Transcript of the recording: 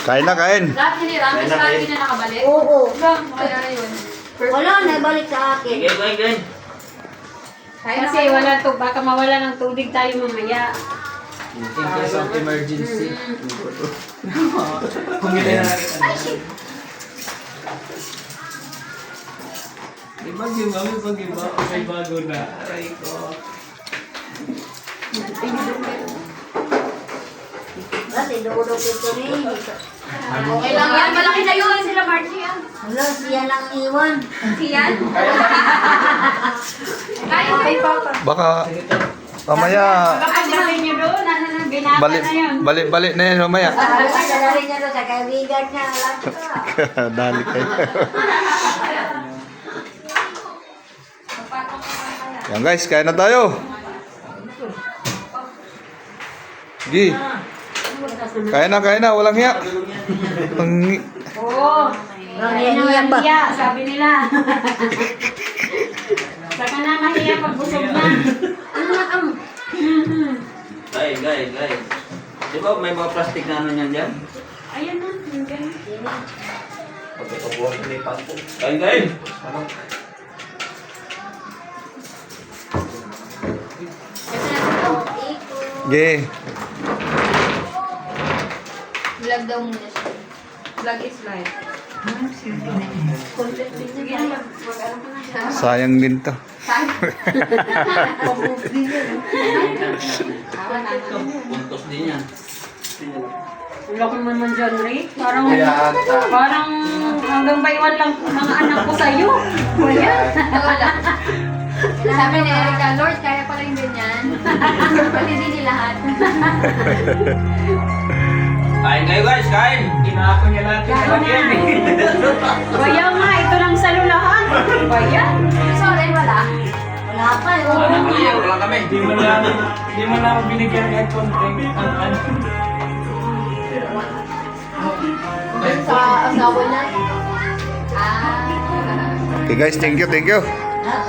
Kain na, kain. Lahat hinirami sa akin na nakabalik. Oo. Kaya yun. Wala, naibalik sa akin. Kasi wala to, baka mawala ng tubig tayo mamaya. In case of emergency. Kung hindi na natin. Ibag yung mami, pag iba, may bago na. Aray ko. Dati, dukudok ito rin. Okay lang yan. Malaki na yun sila Margie yan. Wala, siya lang iwan. Siyan. Kaya kayo. Baka mamaya Pagdating niyo doon, ano nang binata na yun. balik na yan mamaya. Dadalhin niya doon sa kaibigan niya. Alam ka. Dali kayo. Yan guys, kain na tayo. Gi. Kain na, walang hiya. Oo. Nangyayang ba? Mahiya, sabi nila. Saka na mahiya pag busog na. Ano na ang... Guys. Di ba may mga plastic na ano niyan dyan? Ayun na, yung ganun. Pagkakabuhan na may pangko. Guys. Ano? Gi. Vlog daw muna siya. Vlog is life. Sige na, mag-ano ka na siya. Sayang din to. Puntos din yan. Wala ko naman dyan, Rick. Parang hanggang baywan lang mga anak ko sa'yo. Wala. Wala. Sabi ni Erica, Lord, kaya pala yung ganyan. Pati din ni lahat. Kain kayo guys, kain! Kinako niya lahat yung lalagyan eh. Kaya nga, ito lang sa lulahan. Kaya. Sorry, wala. Wala pa eh. Wala lang kami. Di mo na ako binigyan ng konting ang Sa asawa niya. Ah. Okay guys, thank you. Ah,